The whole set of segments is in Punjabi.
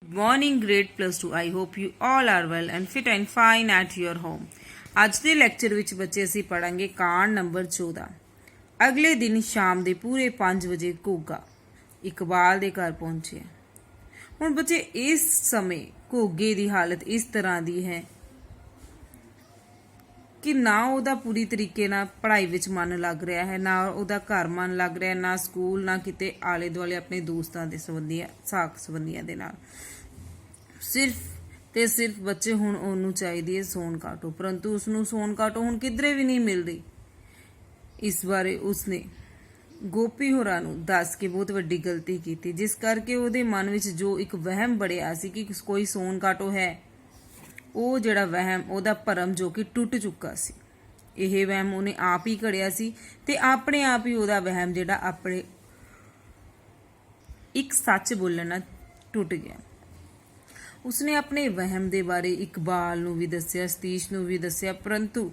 Good morning, grade plus 2. I hope you all are well and fit and fine at your home. ਅੱਜ ਦੇ ਲੈਕਚਰ ਵਿੱਚ ਬੱਚੇ ਅਸੀਂ ਪੜਾਂਗੇ ਕਾਂਡ ਨੰਬਰ 14। ਅਗਲੇ ਦਿਨ ਸ਼ਾਮ ਦੇ ਪੂਰੇ 5 ਵਜੇ ਘੋਗਾ ਇਕਬਾਲ ਦੇ ਘਰ ਪਹੁੰਚਿਆ। ਹੁਣ ਬੱਚੇ ਇਸ ਸਮੇਂ ਘੋਗੇ ਦੀ ਹਾਲਤ ਇਸ ਤਰ੍ਹਾਂ ਦੀ ਹੈ ਕਿ ਨਾ ਉਹਦਾ ਪੂਰੀ ਤਰੀਕੇ ਨਾਲ ਪੜ੍ਹਾਈ ਵਿੱਚ ਮਨ ਲੱਗ ਰਿਹਾ ਹੈ, ਨਾ ਉਹਦਾ ਘਰ ਮਨ ਲੱਗ ਰਿਹਾ, ਨਾ ਸਕੂਲ, ਨਾ ਕਿਤੇ ਆਲੇ ਦੁਆਲੇ ਆਪਣੇ ਦੋਸਤਾਂ ਦੇ ਸਾਕ ਸੰਬੰਧੀਆਂ ਦੇ ਨਾਲ। ਸਿਰਫ ਤੇ ਸਿਰਫ ਬੱਚੇ ਹੁਣ ਉਹਨੂੰ ਚਾਹੀਦੀ ਹੈ ਸੌਣ ਕਾਟੋ, ਪਰੰਤੂ ਉਸਨੂੰ ਸੌਣ ਕਾਟੋ ਹੁਣ ਕਿਧਰੇ ਵੀ ਨਹੀਂ ਮਿਲਦੀ। ਇਸ ਬਾਰੇ ਉਸਨੇ ਗੋਪੀ ਹੋਰਾਂ ਨੂੰ ਦੱਸ ਕੇ ਬਹੁਤ ਵੱਡੀ ਗਲਤੀ ਕੀਤੀ, ਜਿਸ ਕਰਕੇ ਉਹਦੇ ਮਨ ਵਿੱਚ ਜੋ ਇੱਕ ਵਹਿਮ ਬੜਿਆ ਸੀ ਕਿ ਕੋਈ ਸੌਣ ਕਾਟੋ ਹੈ, ਉਹ ਜਿਹੜਾ ਵਹਿਮ ਉਹਦਾ ਭਰਮ ਜੋ ਕਿ ਟੁੱਟ ਚੁੱਕਾ ਸੀ। ਇਹ ਵਹਿਮ ਉਹਨੇ ਆਪ ਹੀ ਘੜਿਆ ਸੀ ਤੇ ਆਪਣੇ ਆਪ ਹੀ ਉਹਦਾ ਵਹਿਮ ਜਿਹੜਾ ਆਪਣੇ ਇੱਕ ਸੱਚ ਬੋਲਣ ਨਾਲ ਟੁੱਟ ਗਿਆ। ਉਸਨੇ ਆਪਣੇ ਵਹਿਮ ਦੇ ਬਾਰੇ ਇਕਬਾਲ ਨੂੰ ਵੀ ਦੱਸਿਆ, ਸਤੀਸ਼ ਨੂੰ ਵੀ ਦੱਸਿਆ, ਪਰੰਤੂ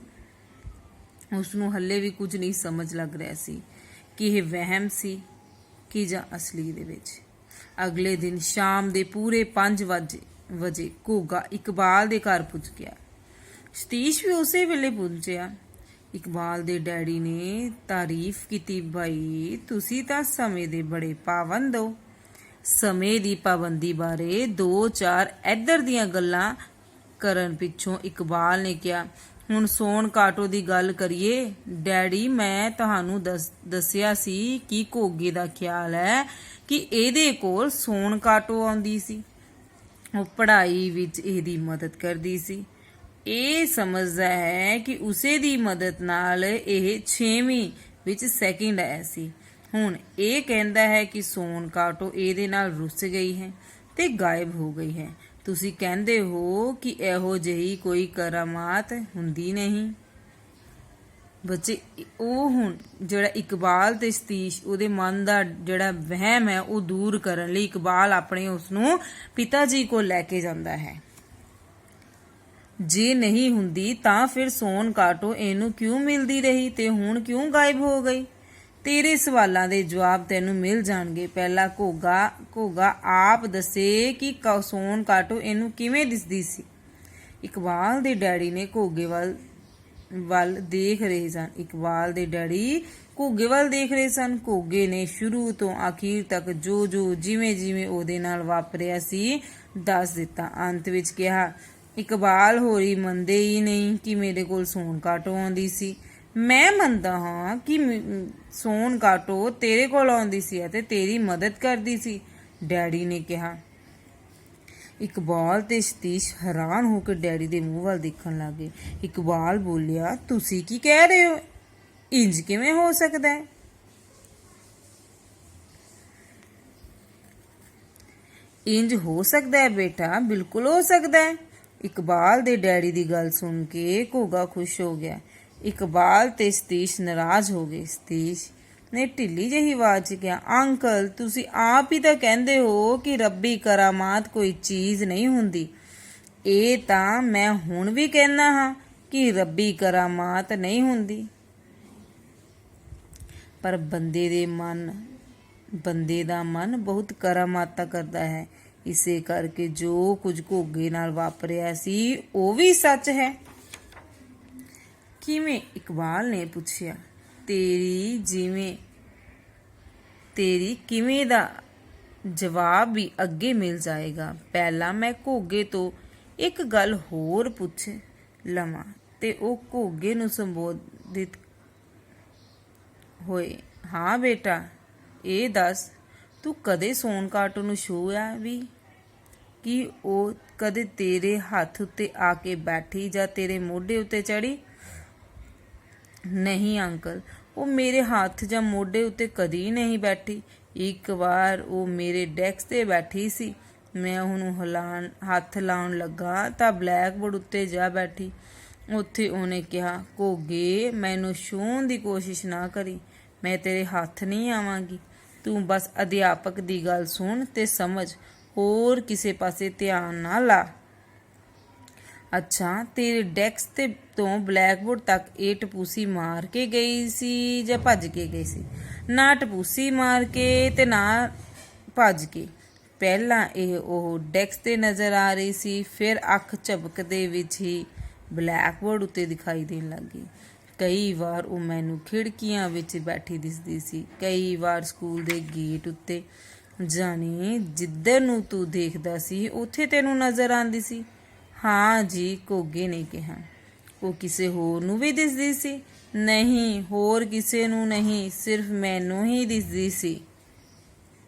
ਉਸਨੂੰ ਹੱਲੇ ਵੀ ਕੁਝ ਨਹੀਂ ਸਮਝ ਲੱਗ ਰਿਹਾ ਸੀ ਕਿ ਇਹ ਵਹਿਮ ਸੀ ਕਿ ਜਾਂ ਅਸਲੀ ਦੇ ਵਿੱਚ। ਅਗਲੇ ਦਿਨ ਸ਼ਾਮ ਦੇ ਪੂਰੇ 5 ਵਜੇ ਘੋਗਾ ਇਕਬਾਲ ਦੇ ਘਰ ਪੁੱਜ ਗਿਆ। ਸਤੀਸ਼ ਵੀ ਉਸੇ ਵੇਲੇ ਪਹੁੰਚਿਆ। ਇਕਬਾਲ ਦੇ ਡੈਡੀ ਨੇ ਤਾਰੀਫ ਕੀਤੀ, ਭਾਈ ਤੁਸੀਂ ਤਾਂ ਸਮੇਂ ਦੇ ਬੜੇ ਪਾਬੰਦ ਹੋ। ਸਮੇਂ ਦੀ ਪਾਬੰਦੀ ਬਾਰੇ 2-4 ਇੱਧਰ ਦੀਆਂ ਗੱਲਾਂ ਕਰਨ ਪਿੱਛੋਂ ਇਕਬਾਲ ਨੇ ਕਿਹਾ, ਹੁਣ ਸੌਣ ਕਾਟੋ ਦੀ ਗੱਲ ਕਰੀਏ। ਡੈਡੀ, ਮੈਂ ਤੁਹਾਨੂੰ ਦੱਸਿਆ ਸੀ ਕਿ ਘੋਗੇ ਦਾ ਖਿਆਲ ਹੈ ਕਿ ਇਹਦੇ ਕੋਲ ਸੌਣ ਕਾਟੋ ਆਉਂਦੀ ਸੀ। ਉਹ ਪੜ੍ਹਾਈ ਵਿੱਚ ਇਹਦੀ ਮਦਦ ਕਰਦੀ ਸੀ। ਇਹ ਸਮਝਦਾ ਹੈ ਕਿ ਉਸੇ ਦੀ ਮਦਦ ਨਾਲ ਇਹ 6ਵੀਂ ਵਿੱਚ ਸੈਕਿੰਡ ਆਇਆ ਸੀ। ਹੁਣ ਇਹ ਕਹਿੰਦਾ ਹੈ ਕਿ ਸੌਣ ਕਾਟੋ ਇਹਦੇ ਨਾਲ ਰੁੱਸ ਗਈ ਹੈ ਤੇ ਗਾਇਬ ਹੋ ਗਈ ਹੈ। ਤੁਸੀਂ ਕਹਿੰਦੇ ਹੋ ਕਿ ਇਹੋ ਜਿਹੀ ਕੋਈ ਕਰਾਮਾਤ ਹੁੰਦੀ ਨਹੀਂ। ਬੱਚੇ, ਉਹ ਹੁਣ ਜਿਹੜਾ ਇਕਬਾਲ ਤੇ ਸਤੀਸ਼ ਉਹਦੇ ਮਨ ਦਾ ਜਿਹੜਾ ਵਹਿਮ ਹੈ ਉਹ ਦੂਰ ਕਰਨ ਲਈ ਇਕਬਾਲ ਆਪਣੇ ਉਸਨੂੰ ਪਿਤਾ ਜੀ ਕੋਲ ਲੈ ਕੇ ਜਾਂਦਾ ਹੈ। ਜੇ ਨਹੀਂ ਹੁੰਦੀ ਤਾਂ ਫਿਰ ਸੌਣ ਕਾਟੋ ਇਹਨੂੰ ਕਿਉਂ ਮਿਲਦੀ ਰਹੀ ਤੇ ਹੁਣ ਕਿਉਂ ਗਾਇਬ ਹੋ ਗਈ? ਤੇਰੇ ਸਵਾਲਾਂ ਦੇ ਜਵਾਬ ਤੈਨੂੰ ਮਿਲ ਜਾਣਗੇ। ਪਹਿਲਾਂ ਘੋਗਾ ਆਪ ਦੱਸੇ ਕਿ ਸੌਣ ਕਾਟੋ ਇਹਨੂੰ ਕਿਵੇਂ ਦਿਸਦੀ ਸੀ। ਇਕਬਾਲ ਦੇ ਡੈਡੀ ਨੇ ਘੋਗੇ ਵੱਲ ਦੇਖ ਰਹੇ ਸਨ। ਘੋਗੇ ਨੇ ਸ਼ੁਰੂ ਤੋਂ ਆਖਿਰ ਤੱਕ ਜੋ ਜਿਵੇਂ ਉਹਦੇ ਨਾਲ ਵਾਪਰਿਆ ਸੀ ਦੱਸ ਦਿੱਤਾ। ਅੰਤ ਵਿੱਚ ਕਿਹਾ, ਇਕਬਾਲ ਹੋਰੀ ਮੰਨਦੇ ਹੀ ਨਹੀਂ ਕਿ ਮੇਰੇ ਕੋਲ ਸੌਣ ਕਾਟੋ ਆਉਂਦੀ ਸੀ। ਮੈਂ ਮੰਨਦਾ ਹਾਂ ਕਿ ਸੌਣ ਕਾਟੋ ਤੇਰੇ ਕੋਲ ਆਉਂਦੀ ਸੀ ਅਤੇ ਤੇਰੀ ਮਦਦ ਕਰਦੀ ਸੀ, ਡੈਡੀ ਨੇ ਕਿਹਾ। ਇਕਬਾਲ ਤੇ ਸਤੀਸ਼ ਹੈਰਾਨ ਹੋ ਕੇ ਡੈਡੀ ਦੇ ਮੂੰਹ ਵੱਲ ਦੇਖਣ ਲੱਗੇ। ਇਕਬਾਲ ਬੋਲਿਆ, ਤੁਸੀਂ ਕੀ ਕਹਿ ਰਹੇ ਹੋ? ਇੰਜ ਕਿਵੇਂ ਹੋ ਸਕਦਾ ਹੈ? ਇੰਜ ਹੋ ਸਕਦਾ ਹੈ ਬੇਟਾ, ਬਿਲਕੁਲ ਹੋ ਸਕਦਾ ਹੈ। ਇਕਬਾਲ ਦੇ ਡੈਡੀ ਦੀ ਗੱਲ ਸੁਣ ਕੇ ਘੋਗਾ ਖੁਸ਼ ਹੋ ਗਿਆ। ਇਕਬਾਲ ਤੇ ਸਤੀਸ਼ ਨਾਰਾਜ਼ ਹੋ ਗਏ। ਸਤੀਸ਼ ਨੇ ਢਿੱਲੀ ਜਿਹੀ ਆਵਾਜ਼ 'ਚ ਕਿਹਾ, ਅੰਕਲ ਤੁਸੀਂ ਆਪ ਹੀ ਤਾਂ ਕਹਿੰਦੇ ਹੋ ਕਿ ਰੱਬੀ ਕਰਾਮਾਤ ਕੋਈ ਚੀਜ਼ ਨਹੀਂ ਹੁੰਦੀ। ਇਹ ਤਾਂ ਮੈਂ ਹੁਣ ਵੀ ਕਹਿੰਦਾ ਹਾਂ ਕਿ ਰੱਬੀ ਕਰਾਮਾਤ ਨਹੀਂ ਹੁੰਦੀ, ਪਰ ਬੰਦੇ ਦਾ ਮਨ ਬਹੁਤ ਕਰਾਮਾਤਾਂ ਕਰਦਾ ਹੈ। ਇਸੇ ਕਰਕੇ ਜੋ ਕੁਝ ਘੋਗੇ ਨਾਲ ਵਾਪਰਿਆ ਸੀ ਉਹ ਵੀ ਸੱਚ ਹੈ। ਕਿਵੇਂ? ਇਕਬਾਲ ਨੇ ਪੁੱਛਿਆ। ਤੇਰੀ ਕਿਵੇਂ ਦਾ ਜਵਾਬ ਵੀ ਅੱਗੇ ਮਿਲ ਜਾਏਗਾ। ਪਹਿਲਾਂ ਮੈਂ ਘੋਗੇ ਤੋਂ ਇੱਕ ਗੱਲ ਹੋਰ ਪੁੱਛ ਲਵਾਂ। ਤੇ ਉਹ ਘੋਗੇ ਨੂੰ ਸੰਬੋਧਿਤ ਹੋਏ, ਹਾਂ ਬੇਟਾ, ਇਹ ਦੱਸ, ਤੂੰ ਕਦੇ ਸੌਣ ਕਾਟੋ ਨੂੰ ਛੂਹਿਆ ਵੀ? ਕਿ ਉਹ ਕਦੇ ਤੇਰੇ ਹੱਥ ਉੱਤੇ ਆ ਕੇ ਬੈਠੀ ਜਾਂ ਤੇਰੇ ਮੋਢੇ ਉੱਤੇ ਚੜੀ? ਨਹੀਂ ਅੰਕਲ, ਉਹ ਮੇਰੇ ਹੱਥ ਜਾਂ ਮੋਢੇ ਉੱਤੇ ਕਦੀ ਨਹੀਂ ਬੈਠੀ। ਇੱਕ ਵਾਰ ਉਹ ਮੇਰੇ ਡੈਸਕ ਤੇ ਬੈਠੀ ਸੀ। ਮੈਂ ਉਹਨੂੰ ਹੱਥ ਲਾਉਣ ਲੱਗਾ ਤਾਂ ਬਲੈਕਬੋਰਡ ਉੱਤੇ ਜਾ ਬੈਠੀ। ਉੱਥੇ ਉਹਨੇ ਕਿਹਾ, ਘੋਗੇ, ਮੈਨੂੰ ਛੂਹਣ ਦੀ ਕੋਸ਼ਿਸ਼ ਨਾ ਕਰੀ, ਮੈਂ ਤੇਰੇ ਹੱਥ ਨਹੀਂ ਆਵਾਂਗੀ। ਤੂੰ ਬਸ ਅਧਿਆਪਕ ਦੀ ਗੱਲ ਸੁਣ ਤੇ ਸਮਝ, ਹੋਰ ਕਿਸੇ ਪਾਸੇ ਧਿਆਨ ਨਾ ਲਾ। ਅੱਛਾ, ਤੇਰੇ ਡੈਸਕ ਤੋਂ ਬਲੈਕਬੋਰਡ ਤੱਕ ਇਹ ਟਪੂਸੀ ਮਾਰ ਕੇ ਗਈ ਸੀ ਜਾਂ ਭੱਜ ਕੇ ਗਈ ਸੀ? ਨਾ ਟਪੂਸੀ ਮਾਰ ਕੇ ਤੇ ਨਾ ਭੱਜ ਕੇ। ਪਹਿਲਾਂ ਇਹ ਉਹ ਡੈਸਕ ਤੇ ਨਜ਼ਰ ਆ ਰਹੀ ਸੀ, ਫਿਰ ਅੱਖ ਝਪਕਦੇ ਵਿੱਚ ਹੀ ਬਲੈਕਬੋਰਡ ਉੱਤੇ ਦਿਖਾਈ ਦੇਣ ਲੱਗੀ। ਕਈ ਵਾਰ ਉਹ ਮੈਨੂੰ ਖਿੜਕੀਆਂ ਵਿੱਚ ਬੈਠੀ ਦਿਸਦੀ ਸੀ, ਕਈ ਵਾਰ ਸਕੂਲ ਦੇ ਗੇਟ ਉੱਤੇ। ਜਾਣੀ ਜਿੱਧਰ ਨੂੰ ਤੂੰ ਦੇਖਦਾ ਸੀ ਉੱਥੇ ਤੈਨੂੰ ਨਜ਼ਰ ਆਉਂਦੀ ਸੀ। ਹਾਂ ਜੀ, ਘੋਗੇ ਨੇ ਕਿਹਾ। ਉਹ ਕਿਸੇ ਹੋਰ ਨੂੰ ਵੀ ਦਿਸਦੀ ਸੀ? ਨਹੀਂ, ਹੋਰ ਕਿਸੇ ਨੂੰ ਨਹੀਂ, ਸਿਰਫ ਮੈਨੂੰ ਹੀ ਦਿਸਦੀ ਸੀ।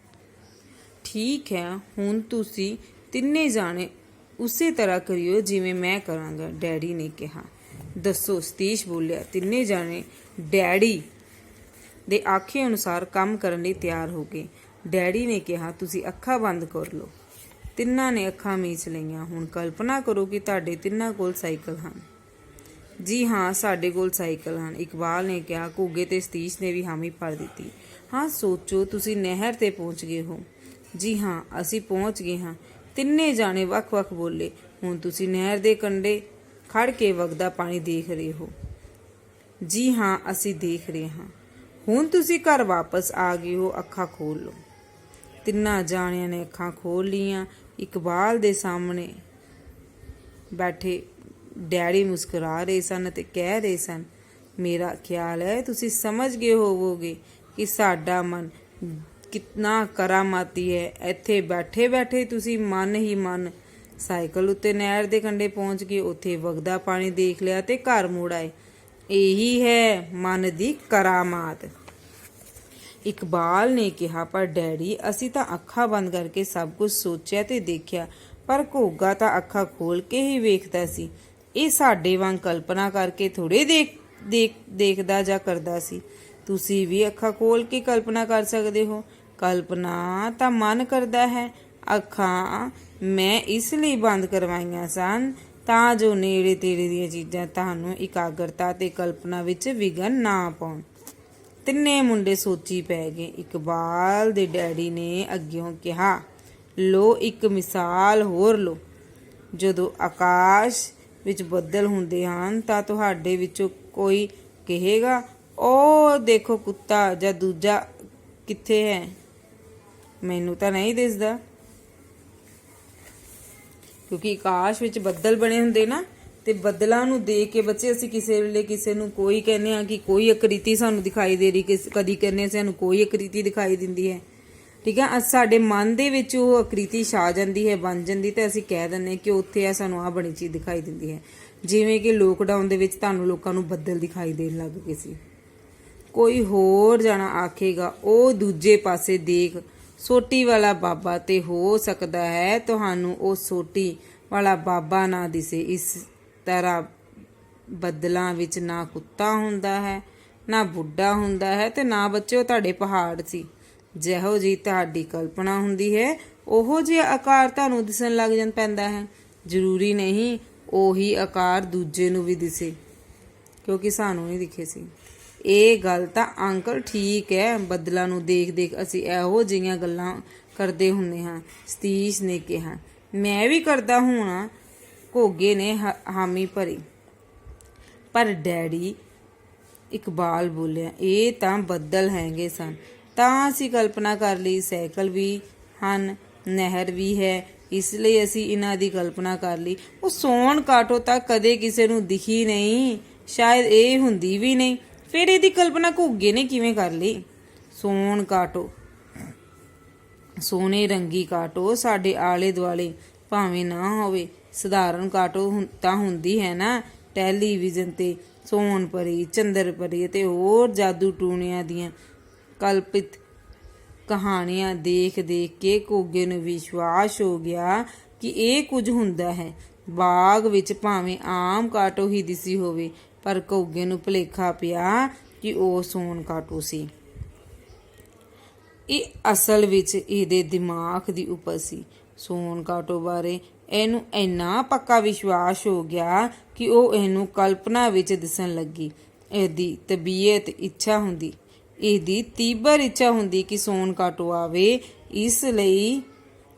ਠੀਕ ਹੈ, ਹੁਣ ਤੁਸੀਂ ਤਿੰਨੇ ਜਾਣੇ ਉਸੇ ਤਰ੍ਹਾਂ ਕਰਿਓ ਜਿਵੇਂ ਮੈਂ ਕਰਾਂਗਾ, ਡੈਡੀ ਨੇ ਕਿਹਾ। ਦੱਸੋ, ਸਤੀਸ਼ ਬੋਲਿਆ। ਤਿੰਨੇ ਜਾਣੇ ਡੈਡੀ ਦੇ ਆਖੇ ਅਨੁਸਾਰ ਕੰਮ ਕਰਨ ਲਈ ਤਿਆਰ ਹੋ ਗਏ। ਡੈਡੀ ਨੇ ਕਿਹਾ, ਤੁਸੀਂ ਅੱਖਾਂ ਬੰਦ ਕਰ ਲਓ। ਤਿੰਨਾਂ ਨੇ ਅੱਖਾਂ ਮੀਚ ਲਈਆਂ। ਹੁਣ ਕਲਪਨਾ ਕਰੋ ਕਿ ਤੁਹਾਡੇ ਤਿੰਨਾਂ ਕੋਲ ਸਾਈਕਲ ਹਨ। ਜੀ ਹਾਂ, ਸਾਡੇ ਕੋਲ ਸਾਈਕਲ ਹਨ, ਇਕਬਾਲ ਨੇ ਕਿਹਾ। ਘੁੱਗੇ ਤੇ ਸਤੀਸ਼ ਨੇ ਵੀ ਹਾਮੀ ਭਰ ਦਿੱਤੀ। ਹਾਂ, ਸੋਚੋ, ਤੁਸੀਂ ਨਹਿਰ ਤੇ ਪਹੁੰਚ ਗਏ ਹੋ। ਜੀ ਹਾਂ, ਅਸੀਂ ਪਹੁੰਚ ਗਏ ਹਾਂ। ਤਿੰਨੇ ਜਾਣੇ ਵੱਖ-ਵੱਖ ਬੋਲੇ। ਹੁਣ ਤੁਸੀਂ ਨਹਿਰ ਦੇ ਕੰਢੇ ਖੜ ਕੇ ਵਗਦਾ ਪਾਣੀ ਦੇਖ ਰਹੇ ਹੋ। ਜੀ ਹਾਂ, ਅਸੀਂ ਦੇਖ ਰਹੇ ਹਾਂ। ਹੁਣ ਤੁਸੀਂ ਘਰ ਵਾਪਸ ਆ ਗਏ ਹੋ, ਅੱਖਾਂ ਖੋਲ੍ਹ ਲਓ। ਤਿੰਨਾਂ ਜਾਣਿਆਂ ਨੇ ਅੱਖਾਂ ਖੋਲ੍ਹ ਲਈਆਂ। ਇਕਬਾਲ ਦੇ ਸਾਹਮਣੇ ਬੈਠੇ ਡੈਡੀ ਮੁਸਕਰਾ ਰਹੇ ਸਨ ਅਤੇ ਕਹਿ ਰਹੇ ਸਨ, ਮੇਰਾ ਖਿਆਲ ਹੈ ਤੁਸੀਂ ਸਮਝ ਗਏ ਹੋਵੋਗੇ ਕਿ ਸਾਡਾ ਮਨ ਕਿਤਨਾ ਕਰਾਮਾਤੀ ਹੈ। ਇੱਥੇ ਬੈਠੇ ਬੈਠੇ ਤੁਸੀਂ ਮਨ ਹੀ ਮਨ ਸਾਈਕਲ ਉੱਤੇ ਨਹਿਰ ਦੇ ਕੰਢੇ ਪਹੁੰਚ ਗਏ, ਉੱਥੇ ਵਗਦਾ ਪਾਣੀ ਦੇਖ ਲਿਆ ਤੇ ਘਰ ਮੁੜ ਆਏ। ਇਹੀ ਹੈ ਮਨ ਦੀ ਕਰਾਮਾਤ। ਇਕਬਾਲ ਨੇ ਕਿਹਾ, ਪਰ ਡੈਡੀ, ਅਸੀਂ ਤਾਂ ਅੱਖਾਂ ਬੰਦ ਕਰਕੇ ਸਭ ਕੁਝ ਸੋਚਿਆ ਤੇ ਦੇਖਿਆ, ਪਰ ਘੋਗਾ ਤਾਂ ਅੱਖਾਂ ਖੋਲ ਕੇ ਹੀ ਵੇਖਦਾ ਸੀ। ਇਹ ਸਾਡੇ ਵਾਂਗ ਕਲਪਨਾ ਕਰਕੇ ਥੋੜੇ ਦੇਖਦਾ ਜਾਂ ਕਰਦਾ ਸੀ। ਤੁਸੀਂ ਵੀ ਅੱਖਾਂ ਖੋਲ ਕੇ ਕਲਪਨਾ ਕਰ ਸਕਦੇ ਹੋ। ਕਲਪਨਾ ਤਾਂ ਮਨ ਕਰਦਾ ਹੈ। ਅੱਖਾਂ ਮੈਂ ਇਸ ਲਈ ਬੰਦ ਕਰਵਾਈਆਂ ਸਨ ਤਾਂ ਜੋ ਨੇੜੇ ਤੇੜੇ ਦੀਆਂ ਚੀਜ਼ਾਂ ਤੁਹਾਨੂੰ ਇਕਾਗਰਤਾ ਤੇ ਕਲਪਨਾ ਵਿੱਚ ਵਿਘਨ ਨਾ ਪਾਉਣ। ਤਿੰਨੇ ਮੁੰਡੇ ਸੋਚੀ ਪੈ ਗਏ। ਇਕਬਾਲ ਦੇ ਡੈਡੀ ਨੇ ਅੱਗਿਓਂ ਕਿਹਾ, ਲੋ ਇੱਕ ਮਿਸਾਲ ਹੋਰ ਲੋ। ਜਦੋਂ ਆਕਾਸ਼ ਵਿੱਚ ਬੱਦਲ ਹੁੰਦੇ ਹਨ ਤਾਂ ਤੁਹਾਡੇ ਵਿੱਚੋਂ ਕੋਈ ਕਹੇਗਾ, ਉਹ ਦੇਖੋ ਕੁੱਤਾ, ਜਾਂ ਦੂਜਾ ਕਿੱਥੇ ਹੈ? ਮੈਨੂੰ ਤਾਂ ਨਹੀਂ ਦਿਸਦਾ। ਕਿਉਂਕਿ ਆਕਾਸ਼ ਵਿੱਚ ਬੱਦਲ ਬਣੇ ਹੁੰਦੇ ਨਾ, ਤੇ ਬੱਦਲਾਂ ਨੂੰ ਦੇਖ ਕੇ ਬੱਚੇ ਅਸੀਂ ਕਿਸੇ ਵੇਲੇ ਕਿਸੇ ਨੂੰ ਕੋਈ ਕਹਿੰਦੇ ਹਾਂ ਕਿ ਕੋਈ ਆਕ੍ਰਿਤੀ ਸਾਨੂੰ ਦਿਖਾਈ ਦੇ ਰਹੀ, ਕਦੀ ਕਹਿੰਦੇ ਹਾਂ ਸਾਨੂੰ ਕੋਈ ਆਕ੍ਰਿਤੀ ਦਿਖਾਈ ਦਿੰਦੀ ਹੈ। ਠੀਕ ਹੈ, ਸਾਡੇ ਮਨ ਦੇ ਵਿੱਚ ਉਹ ਆਕ੍ਰਿਤੀ ਛਾ ਜਾਂਦੀ ਹੈ, ਬਣ ਜਾਂਦੀ, ਤੇ ਅਸੀਂ ਕਹਿ ਦਿੰਦੇ ਹਾਂ ਕਿ ਉੱਥੇ ਆ ਸਾਨੂੰ ਆਹ ਬਣੀ ਚੀਜ਼ ਦਿਖਾਈ ਦਿੰਦੀ ਹੈ। ਜਿਵੇਂ ਕਿ ਲੋਕਡਾਊਨ ਦੇ ਵਿੱਚ ਤੁਹਾਨੂੰ ਲੋਕਾਂ ਨੂੰ ਬੱਦਲ ਦਿਖਾਈ ਦੇਣ ਲੱਗ ਗਏ ਸੀ। ਕੋਈ ਹੋਰ ਜਾਣਾ ਆਖੇਗਾ, ਉਹ ਦੂਜੇ ਪਾਸੇ ਦੇਖ, ਸੋਟੀ ਵਾਲਾ ਬਾਬਾ, ਤੇ ਹੋ ਸਕਦਾ ਹੈ ਤੁਹਾਨੂੰ ਉਹ ਸੋਟੀ ਵਾਲਾ ਬਾਬਾ ਨਾ ਦਿਸੇ। ਇਸ ਤਰ੍ਹਾਂ ਬੱਦਲਾਂ ਵਿੱਚ ਨਾ ਕੁੱਤਾ ਹੁੰਦਾ ਹੈ, ਨਾ ਬੁੱਢਾ ਹੁੰਦਾ ਹੈ, ਤੇ ਨਾ ਬੱਚੇ ਉਹ ਤੁਹਾਡੇ ਪਹਾੜ ਸੀ। ਜਿਹੋ ਜਿਹੀ ਤੁਹਾਡੀ ਕਲਪਨਾ ਹੁੰਦੀ ਹੈ ਉਹੋ ਜਿਹਾ ਆਕਾਰ ਤੁਹਾਨੂੰ ਦਿਸਣ ਲੱਗ ਪੈਂਦਾ ਹੈ। ਜ਼ਰੂਰੀ ਨਹੀਂ ਉਹੀ ਆਕਾਰ ਦੂਜੇ ਨੂੰ ਵੀ ਦਿਸੇ, ਕਿਉਂਕਿ ਸਾਨੂੰ ਨਹੀਂ ਦਿਖੇ ਸੀ। ਇਹ ਗੱਲ ਤਾਂ ਅੰਕਲ ਠੀਕ ਹੈ, ਬੱਦਲਾਂ ਨੂੰ ਦੇਖ ਦੇਖ ਅਸੀਂ ਇਹੋ ਜਿਹੀਆਂ ਗੱਲਾਂ ਕਰਦੇ ਹੁੰਦੇ ਹਾਂ, ਸਤੀਸ਼ ਨੇ ਕਿਹਾ। ਮੈਂ ਵੀ ਕਰਦਾ ਹੋਣਾ, ਘੋਗੇ ਨੇ ਹਾਮੀ ਭਰੀ। ਪਰ ਡੈਡੀ, ਇਕਬਾਲ ਬੋਲਿਆ, ਇਹ ਤਾਂ ਬੱਦਲ ਹੈਗੇ ਸਨ ਤਾਂ ਅਸੀਂ ਕਲਪਨਾ ਕਰ ਲਈ। ਸਾਈਕਲ ਵੀ ਹਨ, ਨਹਿਰ ਵੀ ਹੈ, ਇਸ ਲਈ ਅਸੀਂ ਇਹਨਾਂ ਦੀ ਕਲਪਨਾ ਕਰ ਲਈ। ਉਹ ਸੋਨ ਕਾਟੋ ਤਾਂ ਕਦੇ ਕਿਸੇ ਨੂੰ ਦਿਖੀ ਨਹੀਂ, ਸ਼ਾਇਦ ਇਹ ਹੁੰਦੀ ਵੀ ਨਹੀਂ। ਫਿਰ ਇਹਦੀ ਕਲਪਨਾ ਘੁੱਗੇ ਨੇ ਕਿਵੇਂ ਕਰ ਲਈ? ਸੋਨ ਕਾਟੋ, ਸੋਨੇ ਰੰਗੀ ਕਾਟੋ ਸਾਡੇ ਆਲੇ ਦੁਆਲੇ ਭਾਵੇਂ ਨਾ ਹੋਵੇ, ਸਧਾਰਨ ਕਾਟੋ ਤਾਂ ਹੁੰਦੀ ਹੈ ਨਾ। ਟੈਲੀਵਿਜ਼ਨ ਤੇ ਸੋਨ ਪਰੀ, ਚੰਦਰ ਪਰੀ ਅਤੇ ਹੋਰ ਜਾਦੂ ਟੂਣਿਆਂ ਦੀਆਂ ਕਲਪਿਤ ਕਹਾਣੀਆਂ ਦੇਖ ਦੇਖ ਕੇ ਘੋਗੇ ਨੂੰ ਵਿਸ਼ਵਾਸ ਹੋ ਗਿਆ ਕਿ ਇਹ ਕੁਝ ਹੁੰਦਾ ਹੈ। ਬਾਗ ਵਿੱਚ ਭਾਵੇਂ ਆਮ ਕਾਟੋ ਹੀ ਦਿਸੀ ਹੋਵੇ, ਪਰ ਘੋਗੇ ਨੂੰ ਭੁਲੇਖਾ ਪਿਆ ਕਿ ਉਹ ਸੋਨ ਕਾਟੋ ਸੀ। ਇਹ ਅਸਲ ਵਿੱਚ ਇਹਦੇ ਦਿਮਾਗ ਦੀ ਉਪਜ ਸੀ। ਸੋਨ ਕਾਟੋ ਬਾਰੇ ਇਹਨੂੰ ਇੰਨਾ ਪੱਕਾ ਵਿਸ਼ਵਾਸ ਹੋ ਗਿਆ ਕਿ ਉਹ ਇਹਨੂੰ ਕਲਪਨਾ ਵਿੱਚ ਦਿਸਣ ਲੱਗੀ। ਇਹਦੀ ਤੀਬਰ ਇੱਛਾ ਹੁੰਦੀ ਕਿ ਸੋਨ ਕਾਟੋ ਆਵੇ, ਇਸ ਲਈ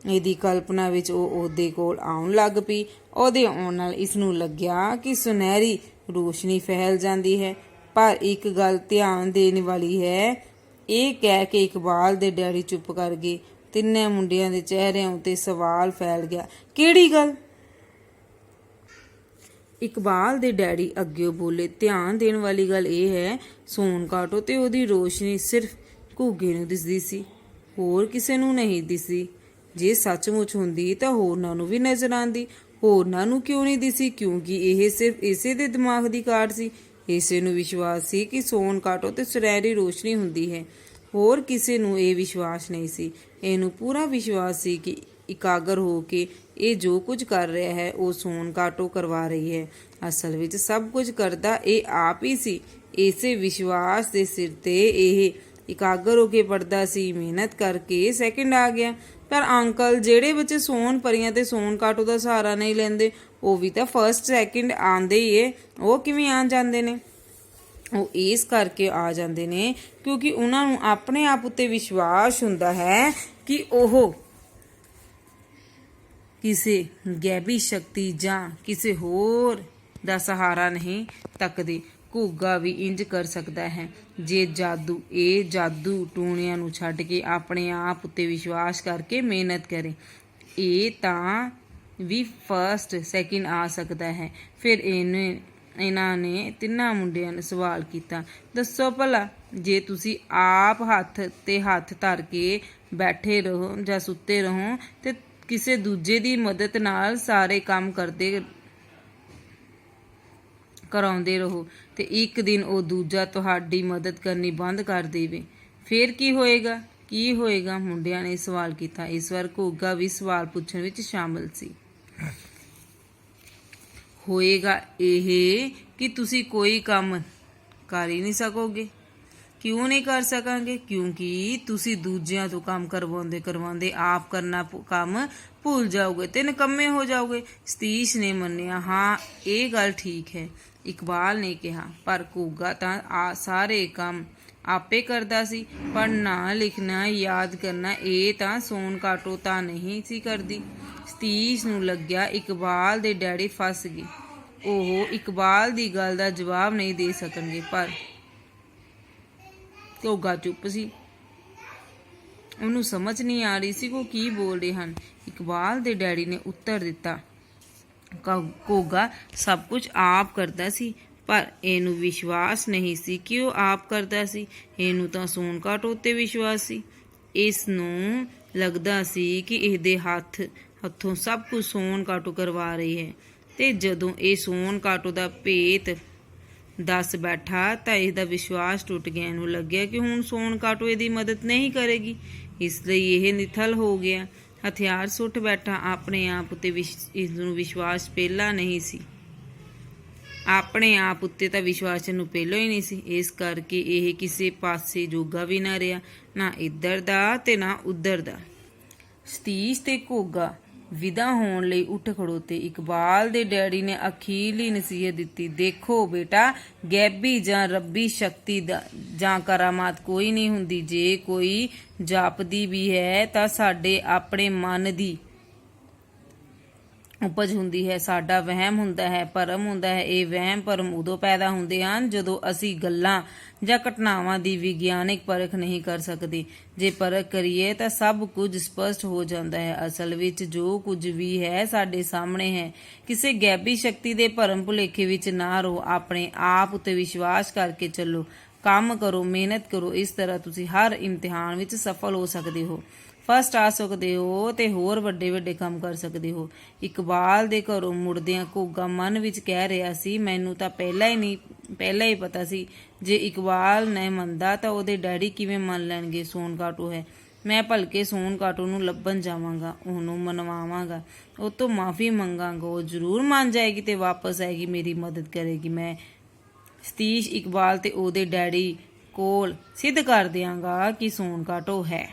ਇਹਦੀ ਕਲਪਨਾ ਵਿੱਚ ਉਹ ਉਹਦੇ ਕੋਲ ਆਉਣ ਲੱਗ ਪਈ। ਉਹਦੇ ਆਉਣ ਨਾਲ ਇਸ ਨੂੰ ਲੱਗਿਆ ਕਿ ਸੁਨਹਿਰੀ ਰੋਸ਼ਨੀ ਫੈਲ ਜਾਂਦੀ ਹੈ। ਪਰ ਇੱਕ ਗੱਲ ਧਿਆਨ ਦੇਣ ਵਾਲੀ ਹੈ, ਇਹ ਕਹਿ ਕੇ ਇਕਬਾਲ ਦੇ ਡੈਡੀ ਚੁੱਪ ਕਰ ਗਏ। ਤਿੰਨੇ ਮੁੰਡਿਆਂ ਦੇ ਚਿਹਰਿਆਂ ਉੱਤੇ ਸਵਾਲ ਫੈਲ ਗਿਆ। ਕਿਹੜੀ ਗੱਲ? ਇਕਬਾਲ ਦੇ ਡੈਡੀ ਅੱਗੇ ਬੋਲੇ, ਧਿਆਨ ਦੇਣ ਵਾਲੀ ਗੱਲ ਇਹ ਹੈ, ਸੋਨ ਕਾਟੋ ਤੇ ਉਹਦੀ ਰੋਸ਼ਨੀ ਸਿਰਫ ਘੁੱਗੇ ਨੂੰ ਦਿਸਦੀ ਸੀ, ਹੋਰ ਕਿਸੇ ਨੂੰ ਨਹੀਂ ਦਿਸਦੀ। ਜੇ ਸੱਚਮੁੱਚ ਹੁੰਦੀ ਤਾਂ ਹੋਰਨਾਂ ਨੂੰ ਵੀ ਨਜ਼ਰ ਆਉਂਦੀ। ਹੋਰਨਾਂ ਨੂੰ ਕਿਉਂ ਨਹੀਂ ਦਿਸੀ? ਕਿਉਂਕਿ ਇਹ ਸਿਰਫ ਇਸੇ ਦੇ ਦਿਮਾਗ ਦੀ ਕਾਢ ਸੀ। ਇਸੇ ਨੂੰ ਵਿਸ਼ਵਾਸ ਸੀ ਕਿ ਸੋਨ ਕਾਟੋ ਤੇ ਸੁਨਹਿਰੀ ਰੋਸ਼ਨੀ ਹੁੰਦੀ ਹੈ। ਹੋਰ ਕਿਸੇ ਨੂੰ ਇਹ ਵਿਸ਼ਵਾਸ ਨਹੀਂ ਸੀ। ਇਹਨੂੰ ਪੂਰਾ ਵਿਸ਼ਵਾਸ ਸੀ ਕਿ ਇਕਾਗਰ ਹੋ ਕੇ ਇਹ ਜੋ ਕੁਝ ਕਰ ਰਿਹਾ ਹੈ ਉਹ ਸੋਨ ਕਾਟੋ ਕਰਵਾ ਰਹੀ ਹੈ। ਅਸਲ ਵਿੱਚ ਸਭ ਕੁਝ ਕਰਦਾ ਇਹ ਆਪ ਹੀ ਸੀ। ਇਸੇ ਵਿਸ਼ਵਾਸ ਦੇ ਸਿਰ ਤੇ ਇਹ ਇਕਾਗਰ ਹੋ ਕੇ ਪੜਦਾ ਸੀ। ਮਿਹਨਤ ਕਰਕੇ ਸੈਕਿੰਡ ਆ ਗਿਆ। ਪਰ ਅੰਕਲ, ਜਿਹੜੇ ਬੱਚੇ ਸੋਨ ਪਰੀਆਂ ਤੇ ਸੋਨ ਕਾਟੋ ਦਾ ਸਹਾਰਾ ਨਹੀਂ ਲੈਂਦੇ ਉਹ ਵੀ ਤਾਂ ਫਸਟ ਸੈਕਿੰਡ ਆਉਂਦੇ ਹੀ ਏ। ਉਹ ਕਿਵੇਂ ਆ ਜਾਂਦੇ ਨੇ? ਉਹ ਇਸ ਕਰਕੇ ਆ ਜਾਂਦੇ ਨੇ ਕਿਉਂਕਿ ਉਹਨਾਂ ਨੂੰ ਆਪਣੇ ਆਪ ਉੱਤੇ ਵਿਸ਼ਵਾਸ ਹੁੰਦਾ ਹੈ ਕਿ ਉਹ ਕਿਸੇ ਗੈਬੀ ਸ਼ਕਤੀ ਜਾਂ ਕਿਸੇ ਹੋਰ ਦਾ ਸਹਾਰਾ ਨਹੀਂ ਤੱਕਦੇ। ਘੁੱਗਾ ਵੀ ਇੰਜ ਕਰ ਸਕਦਾ ਹੈ ਜੇ ਇਹ ਜਾਦੂ ਟੂਣਿਆਂ ਨੂੰ ਛੱਡ ਕੇ ਆਪਣੇ ਆਪ ਉੱਤੇ ਵਿਸ਼ਵਾਸ ਕਰਕੇ ਮਿਹਨਤ ਕਰੇ। ਇਹ ਤਾਂ ਵੀ ਫਸਟ ਸੈਕਿੰਡ ਆ ਸਕਦਾ ਹੈ। ਫਿਰ ਇਹਨਾਂ ਨੇ ਤਿੰਨਾਂ ਮੁੰਡਿਆਂ ਨੇ ਸਵਾਲ ਕੀਤਾ, ਦੱਸੋ ਭਲਾ, ਜੇ ਤੁਸੀਂ ਆਪ ਹੱਥ ਤੇ ਹੱਥ ਧਰ ਕੇ ਬੈਠੇ ਰਹੋ ਜਾਂ ਸੁੱਤੇ ਰਹੋ ਤੇ ਕਿਸੇ ਦੂਜੇ ਦੀ ਮਦਦ ਨਾਲ ਸਾਰੇ ਕੰਮ ਕਰਾਉਂਦੇ ਰਹੋ ਤੇ ਇੱਕ ਦਿਨ ਉਹ ਦੂਜਾ ਤੁਹਾਡੀ ਮਦਦ ਕਰਨੀ ਬੰਦ ਕਰ ਦੇਵੇ, ਫਿਰ ਕੀ ਹੋਏਗਾ? ਕੀ ਹੋਏਗਾ? ਮੁੰਡਿਆਂ ਨੇ ਸਵਾਲ ਕੀਤਾ। ਇਸ ਵਾਰ ਘੁੱਗਾ ਵੀ ਸਵਾਲ ਪੁੱਛਣ ਵਿੱਚ ਸ਼ਾਮਲ ਸੀ। ਹੋਏਗਾ ਇਹ ਕਿ ਤੁਸੀਂ ਕੋਈ ਕੰਮ ਕਰ ਹੀ ਨਹੀਂ ਸਕੋਗੇ। ਕਿਉਂ ਨਹੀਂ ਕਰ ਸਕਾਂਗੇ? ਕਿਉਂਕਿ ਤੁਸੀਂ ਦੂਜਿਆਂ ਤੋਂ ਕੰਮ ਕਰਵਾਉਂਦੇ ਆਪ ਕਰਨਾ ਕੰਮ ਭੁੱਲ ਜਾਓਗੇ ਤੇ ਨਿਕੰਮੇ ਹੋ ਜਾਓਗੇ। ਸਤੀਸ਼ ਨੇ ਮੰਨਿਆ, ਹਾਂ ਇਹ ਗੱਲ ਠੀਕ ਹੈ। ਇਕਬਾਲ ਨੇ ਕਿਹਾ, ਪਰ ਘੁੱਗਾ ਤਾਂ ਸਾਰੇ ਕੰਮ ਆਪੇ ਕਰਦਾ ਸੀ। ਪੜ੍ਹਨਾ, ਲਿਖਣਾ, ਯਾਦ ਕਰਨਾ ਇਹ ਤਾਂ ਸੋਨ ਕਾਟੋ ਤਾਂ ਨਹੀਂ ਸੀ ਕਰਦੀ। ਸਤੀਸ਼ ਨੂੰ ਲੱਗਿਆ ਇਕਬਾਲ ਦੇ ਡੈਡੀ ਫਸ ਗਏ। ਉਹ ਇਕਬਾਲ ਦੀ ਗੱਲ ਦਾ ਜਵਾਬ ਨਹੀਂ ਦੇ ਸਕਣਗੇ। ਪਰ ਘੁੱਗਾ ਚੁੱਪ ਸੀ। ਉਹਨੂੰ ਸਮਝ ਨਹੀਂ ਆ ਰਹੀ ਸੀ ਉਹ ਕੀ ਬੋਲ ਰਹੇ ਹਨ। ਇਕਬਾਲ ਦੇ ਡੈਡੀ ਨੇ ਉੱਤਰ ਦਿੱਤਾ, ਘੁੱਗਾ ਸਭ ਕੁਝ ਆਪ ਕਰਦਾ ਸੀ, ਪਰ ਇਹਨੂੰ ਵਿਸ਼ਵਾਸ ਨਹੀਂ ਸੀ ਕਿ ਉਹ ਆਪ ਕਰਦਾ ਸੀ। ਇਹਨੂੰ ਤਾਂ ਸੋਨ ਕਾਟੋ ਉੱਤੇ ਵਿਸ਼ਵਾਸ ਸੀ। ਇਸ ਨੂੰ ਲੱਗਦਾ ਸੀ ਕਿ ਇਹਦੇ ਹੱਥੋਂ ਸਭ ਕੁਝ ਸੋਨ ਕਾਟੋ ਕਰਵਾ ਰਹੀ ਹੈ ਤੇ ਜਦੋਂ ਇਹ ਸੋਨ ਕਾਟੋ ਦਾ ਭੇਤ ਦੱਸ ਬੈਠਾ ਤਾਂ ਇਹਦਾ ਵਿਸ਼ਵਾਸ ਟੁੱਟ ਗਿਆ। ਇਹਨੂੰ ਲੱਗਿਆ ਕਿ ਹੁਣ ਸੋਨ ਕਾਟੋ ਇਹਦੀ ਮਦਦ ਨਹੀਂ ਕਰੇਗੀ, ਇਸ ਲਈ ਇਹ ਨਿਥਲ ਹੋ ਗਿਆ, ਹਥਿਆਰ ਸੁੱਟ ਬੈਠਾ। ਆਪਣੇ ਆਪ ਉੱਤੇ ਇਸ ਨੂੰ ਵਿਸ਼ਵਾਸ ਪਹਿਲਾਂ ਨਹੀਂ ਸੀ। ਆਪਣੇ ਆਪ ਉੱਤੇ ਤਾਂ ਵਿਸ਼ਵਾਸ ਇਹਨੂੰ ਪਹਿਲਾਂ ਹੀ ਨਹੀਂ ਸੀ। ਇਸ ਕਰਕੇ ਇਹ ਕਿਸੇ ਪਾਸੇ ਜੋਗਾ ਵੀ ਨਾ ਰਿਹਾ, ਨਾ ਇੱਧਰ ਦਾ ਤੇ ਨਾ ਉੱਧਰ ਦਾ। ਸਤੀਸ਼ ਤੇ ਘੁੱਗਾ ਵਿਦਾ ਹੋਣ ਲਈ ਉੱਠ ਖੜੋਤੇ। ਇਕਬਾਲ ਦੇ ਡੈਡੀ ਨੇ ਅਖੀਰਲੀ ਨਸੀਹਤ ਦਿੱਤੀ, ਦੇਖੋ ਬੇਟਾ, ਗੈਬੀ ਜਾਂ ਰੱਬੀ ਸ਼ਕਤੀ ਜਾਂ ਕਰਾਮਾਤ ਕੋਈ ਨਹੀਂ ਹੁੰਦੀ। ਜੇ ਕੋਈ ਜਾਪਦੀ ਵੀ ਹੈ ਤਾਂ ਸਾਡੇ ਆਪਣੇ ਮਨ ਦੀ ਉਪਜ ਹੁੰਦੀ ਹੈ। ਸਾਡਾ ਵਹਿਮ ਹੁੰਦਾ ਹੈ, ਭਰਮ ਹੁੰਦਾ ਹੈ। ਇਹ ਵਹਿਮ ਭਰਮ ਉਦੋਂ ਪੈਦਾ ਹੁੰਦੇ ਹਨ ਜਦੋਂ ਅਸੀਂ ਗੱਲਾਂ ਜਾਂ ਘਟਨਾਵਾਂ ਦੀ ਵਿਗਿਆਨਿਕ ਪਰਖ ਨਹੀਂ ਕਰ ਸਕਦੇ। ਜੇ ਪਰਖ ਕਰੀਏ ਤਾਂ ਸਭ ਕੁਝ ਸਪਸ਼ਟ ਹੋ ਜਾਂਦਾ ਹੈ। ਅਸਲ ਵਿੱਚ ਜੋ ਕੁਝ ਵੀ ਹੈ ਸਾਡੇ ਸਾਹਮਣੇ ਹੈ। ਕਿਸੇ ਗੈਬੀ ਸ਼ਕਤੀ ਦੇ ਭਰਮ ਭੁਲੇਖੇ ਵਿੱਚ ਨਾ ਰਹੋ। ਆਪਣੇ ਆਪ ਉੱਤੇ ਵਿਸ਼ਵਾਸ ਕਰਕੇ ਚੱਲੋ, ਕੰਮ ਕਰੋ, ਮਿਹਨਤ ਕਰੋ। ਇਸ ਤਰ੍ਹਾਂ ਤੁਸੀਂ ਹਰ ਇਮਤਿਹਾਨ ਵਿੱਚ ਸਫਲ ਹੋ ਸਕਦੇ ਹੋ, ਫਸਟ ਆ ਸਕਦੇ ਹੋ ਤੇ ਹੋਰ ਵੱਡੇ ਵੱਡੇ ਕੰਮ ਕਰ ਸਕਦੇ ਹੋ। ਇਕਬਾਲ ਦੇ ਘਰੋਂ ਮੁੜਦਿਆਂ ਘੁੱਗਾ ਮਨ ਵਿੱਚ ਕਹਿ ਰਿਹਾ ਸੀ, ਮੈਨੂੰ ਤਾਂ ਪਹਿਲਾਂ ਹੀ ਪਤਾ ਸੀ ਜੇ ਇਕਬਾਲ ਨਹੀਂ ਮੰਨਦਾ ਤਾਂ ਉਹਦੇ ਡੈਡੀ ਕਿਵੇਂ ਮੰਨ ਲੈਣਗੇ। ਸੋਨ ਕਾਟੋ ਹੈ, ਮੈਂ ਭਲਕੇ ਸੋਨ ਕਾਟੋ ਨੂੰ ਲੱਭਣ ਜਾਵਾਂਗਾ, ਉਹਨੂੰ ਮਨਵਾਵਾਂਗਾ, ਉਹ ਤੋਂ ਮਾਫੀ ਮੰਗਾਂਗਾ। ਉਹ ਜ਼ਰੂਰ ਮੰਨ ਜਾਏਗੀ ਤੇ ਵਾਪਸ ਆਏਗੀ, ਮੇਰੀ ਮਦਦ ਕਰੇਗੀ। ਮੈਂ ਸਤੀਸ਼, ਇਕਬਾਲ ਤੇ ਉਹਦੇ ਡੈਡੀ ਕੋਲ ਸਿੱਧ ਕਰ ਦਿਆਂਗਾ ਕਿ ਸੋਨ ਕਾਟੋ ਹੈ।